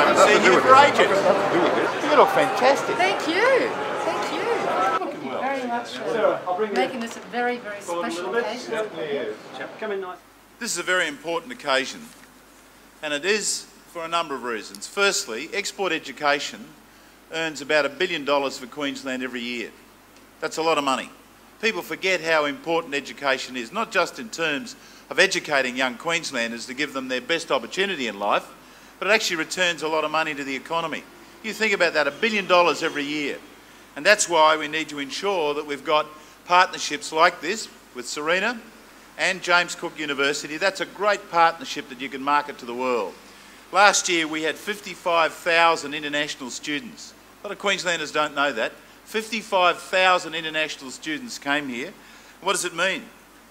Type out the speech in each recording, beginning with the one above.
I'm senior for ages. You look fantastic. Thank you. Thank you. Thank you very much for making this a very, very special occasion. Come in, nice. This is a very important occasion, and it is for a number of reasons. Firstly, export education earns about $1 billion for Queensland every year. That's a lot of money. People forget how important education is, not just in terms of educating young Queenslanders to give them their best opportunity in life, but it actually returns a lot of money to the economy. You think about that, $1 billion every year. And that's why we need to ensure that we've got partnerships like this with Serena and James Cook University. That's a great partnership that you can market to the world. Last year we had 55,000 international students. A lot of Queenslanders don't know that. 55,000 international students came here. What does it mean?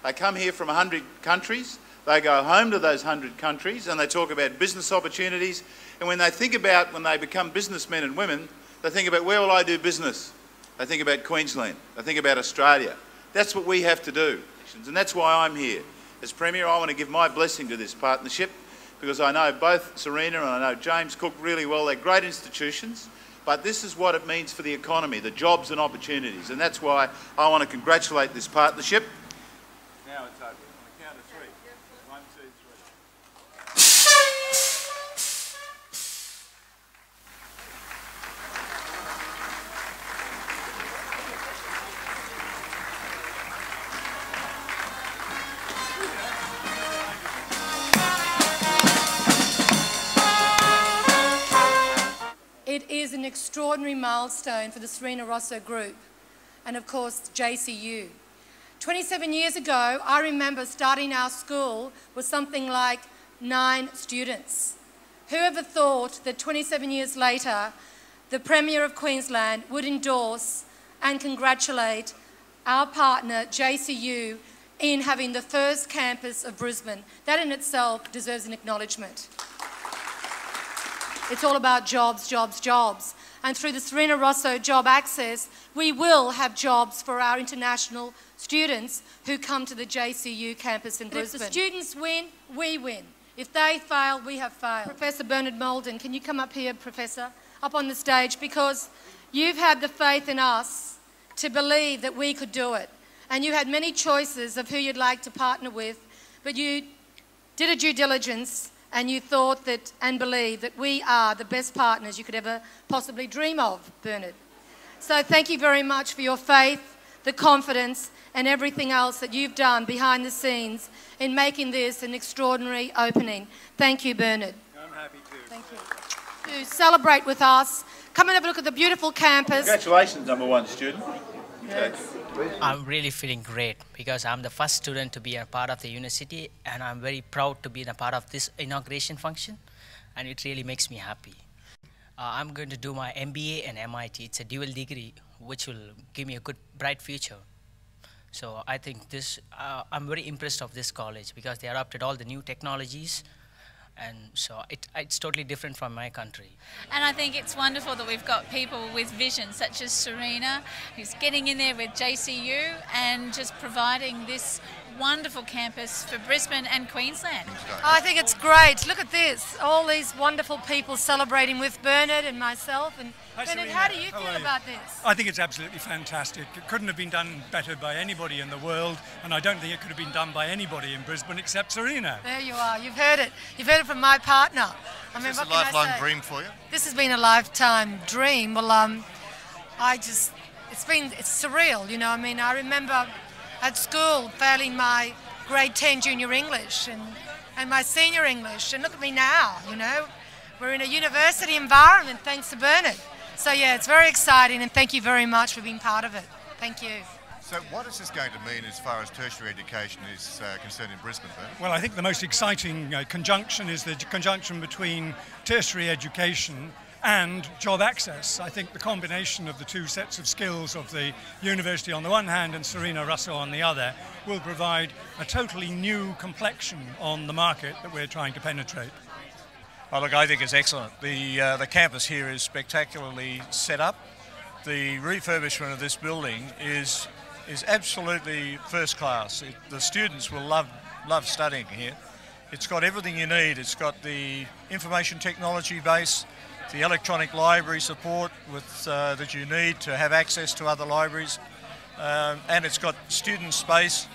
They come here from 100 countries, they go home to those 100 countries and they talk about business opportunities, and when they think about, when they become businessmen and women, they think about, where will I do business? They think about Queensland, they think about Australia. That's what we have to do, and that's why I'm here. As Premier, I want to give my blessing to this partnership, because I know both Serena and I know James Cook really well. They're great institutions. But this is what it means for the economy, the jobs and opportunities. And that's why I want to congratulate this partnership. Now it's over. On the count of three. 1, 2, 3. It is an extraordinary milestone for the Serena Rosso Group and, of course, JCU. 27 years ago, I remember starting our school with something like 9 students. Who ever thought that 27 years later, the Premier of Queensland would endorse and congratulate our partner, JCU, in having the first campus of Brisbane? That in itself deserves an acknowledgement. It's all about jobs, jobs, jobs. And through the Serena Rosso Job Access, we will have jobs for our international students who come to the JCU campus in Brisbane. If the students win, we win. If they fail, we have failed. Professor Bernard Malden, can you come up here, Professor, up on the stage? Because you've had the faith in us to believe that we could do it. And you had many choices of who you'd like to partner with, but you did a due diligence and you thought that and believed that we are the best partners you could ever possibly dream of, Bernard. So thank you very much for your faith, the confidence and everything else that you've done behind the scenes in making this an extraordinary opening. Thank you, Bernard. I'm happy to. Thank you. To celebrate with us, come and have a look at the beautiful campus. Congratulations, #1 student. Yes. I'm really feeling great because I'm the first student to be a part of the university, and I'm very proud to be a part of this inauguration function, and it really makes me happy. I'm going to do my MBA and MIT. It's a dual degree which will give me a good, bright future. So I think this, I'm very impressed of this college because they adopted all the new technologies, and so it's totally different from my country. And I think it's wonderful that we've got people with vision such as Serena, who's getting in there with JCU and just providing this wonderful campus for Brisbane and Queensland. I think it's great. Look at this. All these wonderful people celebrating with Bernard and myself. And Hi, Bernard, Serena. how do you How feel are you? about this? I think it's absolutely fantastic. It couldn't have been done better by anybody in the world, and I don't think it could have been done by anybody in Brisbane except Serena. There you are. You've heard it. You've heard it from my partner. I mean, Is this what a can I lifelong say? dream for you? This has been a lifetime dream. Well, it's surreal, you know. I mean, I remember at school failing my grade 10 junior English and my senior English, and look at me now, you know. We're in a university environment thanks to Bernard. So yeah, it's very exciting, and thank you very much for being part of it. Thank you. So what is this going to mean as far as tertiary education is concerned in Brisbane, Bernard? Well, I think the most exciting conjunction is the conjunction between tertiary education and job access. I think the combination of the two sets of skills of the university on the one hand and Serena Rosso on the other will provide a totally new complexion on the market that we're trying to penetrate. Oh, look, I think it's excellent. The campus here is spectacularly set up. The refurbishment of this building is absolutely first class. The students will love studying here, It's got everything you need. It's got the information technology base, the electronic library support that you need to have access to other libraries, and it's got student space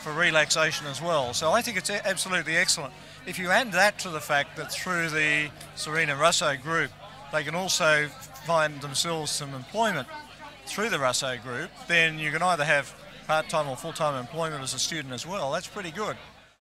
for relaxation as well. So I think it's absolutely excellent. If you add that to the fact that through the Serena Russo group, they can also find themselves some employment through the Russo group, then you can either have part-time or full-time employment as a student as well. That's pretty good.